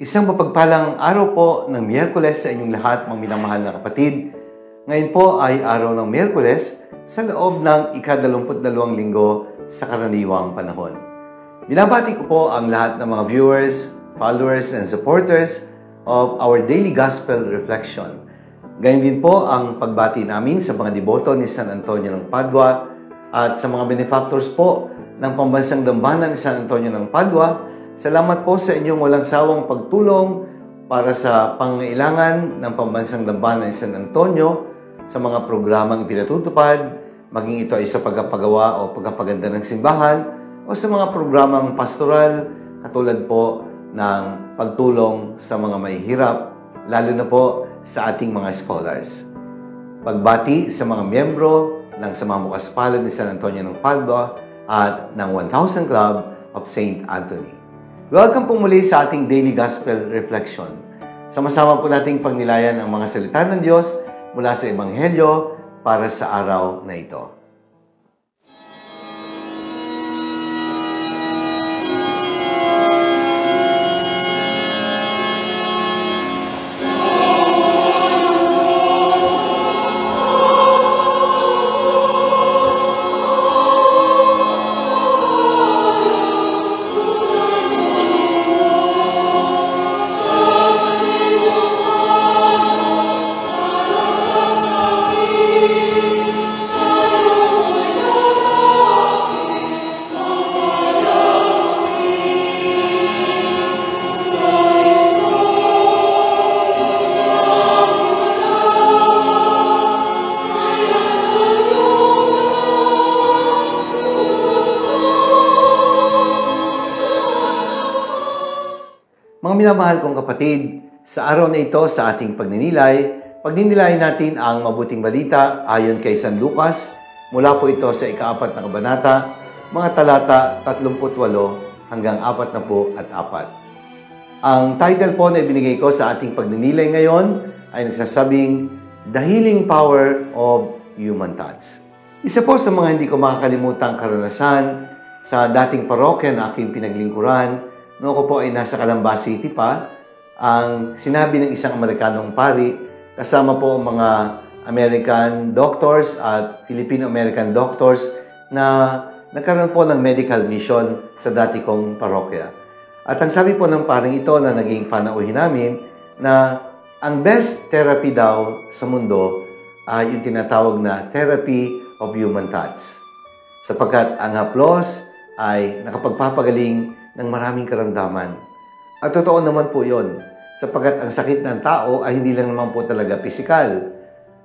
Isang mapagpalang araw po ng Miyerkules sa inyong lahat, mga minamahal na kapatid. Ngayon po ay araw ng Miyerkules sa loob ng ika-22 linggo sa karaniwang panahon. Binabati ko po ang lahat ng mga viewers, followers, and supporters of our Daily Gospel Reflection. Ganyan din po ang pagbati namin sa mga deboto ni San Antonio ng Padua at sa mga benefactors po ng Pambansang Dambana ni San Antonio ng Padua. Salamat po sa inyong walang sawang pagtulong para sa pangangailangan ng Pambansang Dambana ni San Antonio sa mga programang ipinatutupad, maging ito ay sa pagpapagawa o pagpapaganda ng simbahan o sa mga programang pastoral katulad po ng pagtulong sa mga mahihirap, lalo na po sa ating mga scholars. Pagbati sa mga miyembro ng Samahang Bukas Palad ni San Antonio ng Padua at ng 1000 Club of St. Anthony. Welcome po muli sa ating Daily Gospel Reflection. Sama-sama po nating pagnilayan ang mga salita ng Diyos mula sa Ebanghelyo para sa araw na ito. Mga minamahal kong kapatid, sa araw na ito sa ating pagninilay natin ang mabuting balita ayon kay San Lucas. Mula po ito sa ika-4 na kabanata, mga talata 38 hanggang 44. Ang title po na ibinigay ko sa ating pagninilay ngayon ay nagsasabing, The Healing Power of Human Touch. Isa po sa mga hindi ko makakalimutang karanasan sa dating parokya na aking pinaglingkuran. Noong ko po ay nasa Calamba City pa, ang sinabi ng isang Amerikanong pari, kasama po ang mga American doctors at Filipino-American doctors na nagkaroon po ng medical mission sa dati kong parokya. At ang sabi po ng paring ito na naging panauhin namin na ang best therapy daw sa mundo ay yung tinatawag na therapy of human touch. Sapagkat ang haplos ay nakapagpapagaling ng maraming karamdaman. At totoo naman po yon, sapagkat ang sakit ng tao ay hindi lang naman po talaga physical.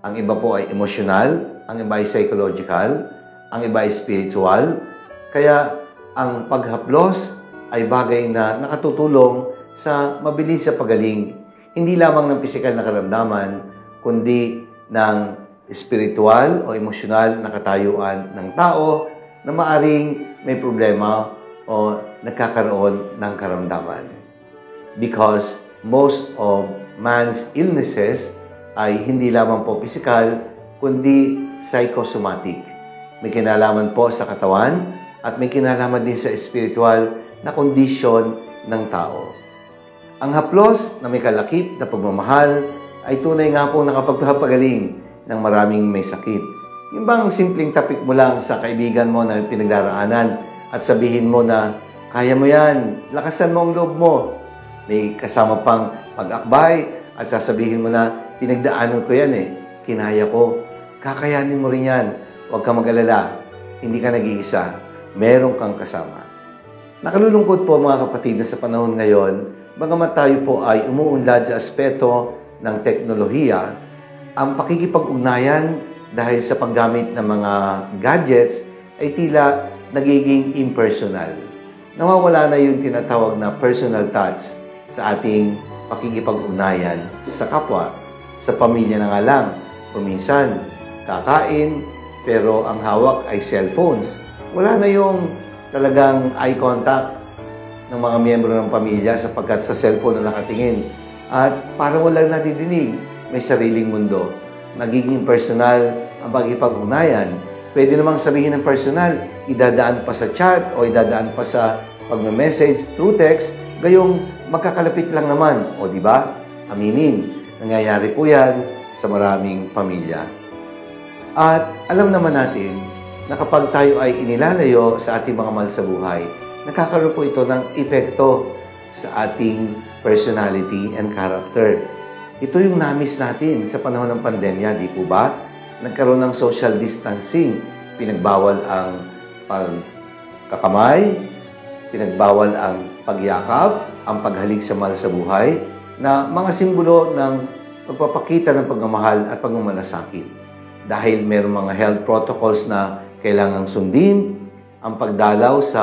Ang iba po ay emosyonal, ang iba ay psychological, ang iba ay spiritual. Kaya ang paghaplos ay bagay na nakatutulong sa mabilis sa pagaling, hindi lamang ng physical na karamdaman, kundi ng spiritual o emosyonal na katayuan ng tao na maaring may problema o nagkakaroon ng karamdaman. Because most of man's illnesses ay hindi lamang po physical, kundi psychosomatic. May kinalaman po sa katawan at may kinalaman din sa spiritual na kondisyon ng tao. Ang haplos na may kalakip na pagmamahal ay tunay nga po nakapagpapagaling ng maraming may sakit. Yung bang simpleng tapik mo lang sa kaibigan mo na pinagdaraanan at sabihin mo na, kaya mo yan, lakasan mo ang loob mo. May kasama pang pag-akbay at sasabihin mo na, pinagdaanan ko yan kinaya ko. Kakayanin mo rin yan. Huwag ka mag-alala. Hindi ka nag-iisa. Meron kang kasama. Nakalulungkot po mga kapatid na sa panahon ngayon, bagamat tayo po ay umuunlad sa aspeto ng teknolohiya, ang pakikipag-ugnayan dahil sa paggamit ng mga gadgets ay tila nagiging impersonal. Nawawala na yung tinatawag na personal touch sa ating pakikipag-ugnayan sa kapwa, sa pamilya na nga lang. Kuminsan, kakain, pero ang hawak ay cellphones. Wala na yung talagang eye contact ng mga miyembro ng pamilya sapagkat sa cellphone na nakatingin. At parang walang nadidinig, may sariling mundo. Nagiging personal ang pakikipag-ugnayan. Pwede namang sabihin ng personal, idadaan pa sa chat o idadaan pa sa pagme-message through text, gayong magkakalapit lang naman. O di ba? Aminin. Nangyayari po yan sa maraming pamilya. At alam naman natin na kapag tayo ay inilalayo sa ating mga mahal sa buhay, nakakaroon po ito ng epekto sa ating personality and character. Ito yung namis natin sa panahon ng pandemya, di po ba? Nagkaroon ng social distancing. Pinagbawal ang pagkakamay, pinagbawal ang pagyakap, ang paghalik sa mahal sa buhay, na mga simbolo ng pagpapakita ng pagmamahal at pagmamalasakit. Dahil mayroong mga health protocols na kailangang sundin, ang pagdalaw sa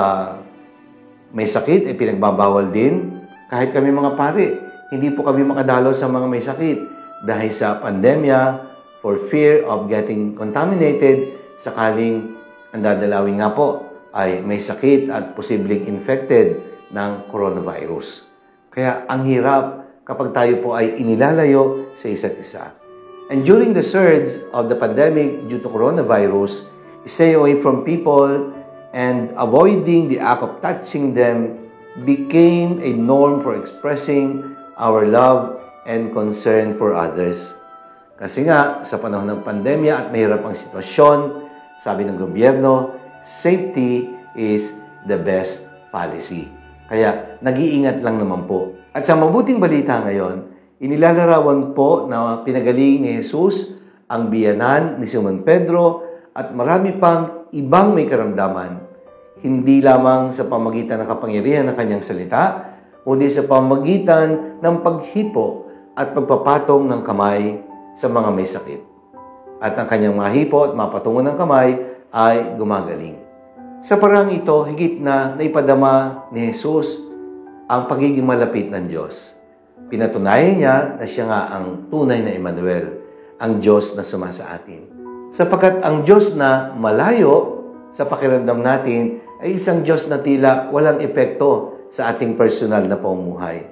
may sakit ay pinagbabawal din. Kahit kami mga pare, hindi po kami makadalaw sa mga may sakit dahil sa pandemya, for fear of getting contaminated, sakaling ang dadalawin nga po ay may sakit at posibleng infected ng coronavirus. Kaya ang hirap kapag tayo po ay inilalayo sa isa't isa. And during the surge of the pandemic due to coronavirus, stay away from people and avoiding the act of touching them became a norm for expressing our love and concern for others. Kasi nga, sa panahon ng pandemya at mahirap ang sitwasyon, sabi ng gobyerno, safety is the best policy. Kaya, nag-iingat lang naman po. At sa mabuting balita ngayon, inilalarawan po na pinagaling ni Jesus ang biyanan ni Simon Pedro at marami pang ibang may karamdaman. Hindi lamang sa pamagitan ng kapangyarihan ng kanyang salita, kundi sa pamagitan ng paghipo at pagpapatong ng kamay sa mga may sakit. At ang kanyang mga hipo at mapatungo ng kamay ay gumagaling. Sa parang ito, higit na naipadama ni Jesus ang pagiging malapit ng Diyos. Pinatunayan niya na siya nga ang tunay na Emmanuel, ang Diyos na sumasa atin. Sapagkat ang Diyos na malayo sa pakiramdam natin ay isang Diyos na tila walang epekto sa ating personal na pamumuhay.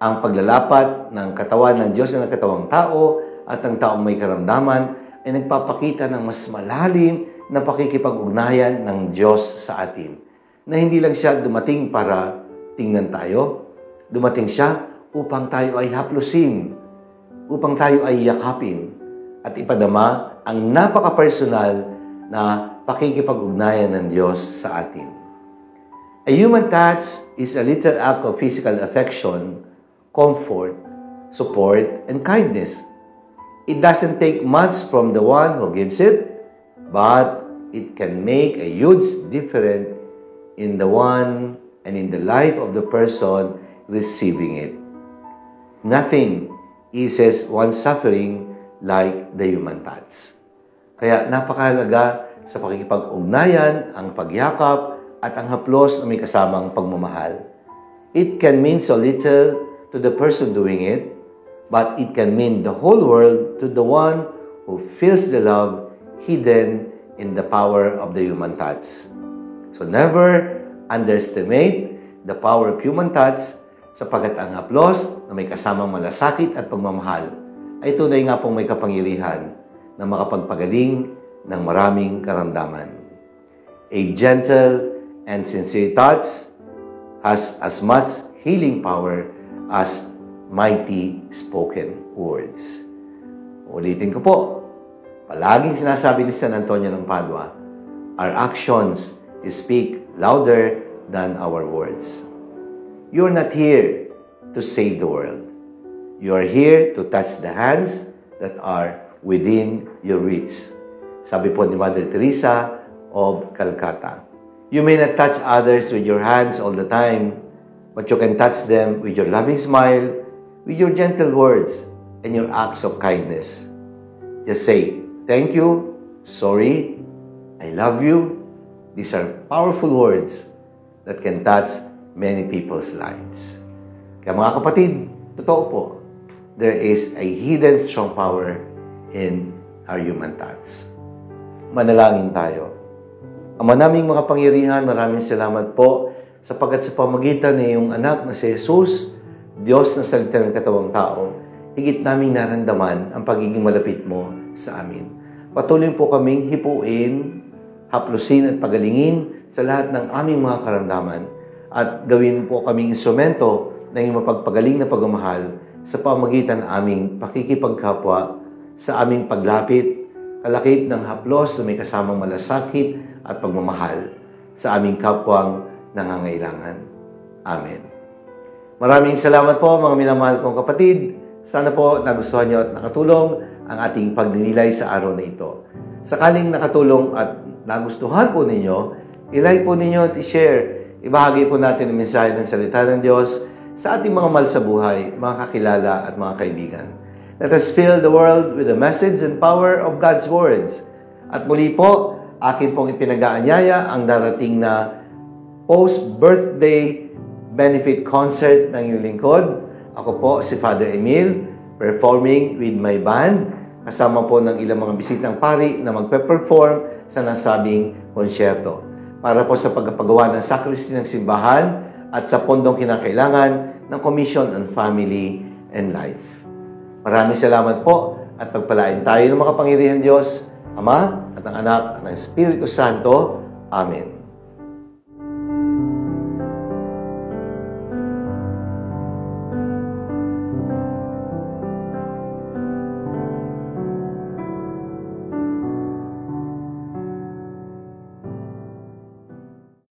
Ang paglalapat ng katawan ng Diyos na katawang tao at ang taong may karamdaman ay nagpapakita ng mas malalim na pakikipag-ugnayan ng Diyos sa atin. Na hindi lang siya dumating para tingnan tayo, dumating siya upang tayo ay haplusin, upang tayo ay yakapin, at ipadama ang napaka-personal na pakikipag-ugnayan ng Diyos sa atin. A human touch is a little act of physical affection, comfort, support, and kindness. It doesn't take much from the one who gives it, but it can make a huge difference in the one and in the life of the person receiving it. Nothing eases one's suffering like the human touch. Kaya napakahalaga sa pakikipag-ugnayan, ang pagyakap, at ang haplos na may kasamang pagmamahal. It can mean so little to the person doing it, but it can mean the whole world to the one who feels the love hidden in the power of the human touch. So never underestimate the power of human touch, sapagkat ang haplos na may kasamang malasakit at pagmamahal ay tunay nga pong may kapangyarihan na makapagpagaling ng maraming karamdaman. A gentle and sincere touch has as much healing power as mighty spoken words. Ulitin ko po, palaging sinasabi ni San Antonio ng Padua, our actions speak louder than our words. You're not here to save the world. You are here to touch the hands that are within your reach. Sabi po ni Mother Teresa of Calcutta. You may not touch others with your hands all the time, but you can touch them with your loving smile, with your gentle words, and your acts of kindness. Just say, thank you, sorry, I love you. These are powerful words that can touch many people's lives. Kaya mga kapatid, totoo po, there is a hidden strong power in our human touch. Manalangin tayo. Ama naming mga pangyarihan, maraming salamat po sapagkat sa pamagitan ng iyong anak na si Jesus, Diyos na salita ng katawang tao, higit naming naramdaman ang pagiging malapit mo sa amin. Patuloy po kaming hipuin, haplusin at pagalingin sa lahat ng aming mga karamdaman at gawin po kaming instrumento ng iyong mapagpagaling na pagmamahal sa pamagitan ng aming pakikipagkapwa, sa aming paglapit, kalakip ng haplos na may kasamang malasakit at pagmamahal sa aming kapwang nangangailangan. Amen. Maraming salamat po mga minamahal kong kapatid. Sana po nagustuhan niyo at nakatulong ang ating pagdinilay sa araw na ito. Sakaling nakatulong at nagustuhan po ninyo, i-like po ninyo at i-share. Ibahagi po natin ang mensahe ng salita ng Diyos sa ating mga mahal sa buhay, mga kakilala at mga kaibigan. Let us fill the world with the message and power of God's words. At muli po, akin pong ipinag-aanyaya ang darating na post-birthday benefit concert ng iyong lingkod. Ako po si Father Emil, performing with my band, kasama po ng ilang mga bisitang pari na magpe-perform sa nasabing konsyerto para po sa pagpapagawa ng sakristy ng simbahan at sa pondong kinakailangan ng Commission on Family and Life. Maraming salamat po at pagpalain tayo ng makapangyarihan Diyos, Ama at ng Anak at ng Espiritu Santo. Amen.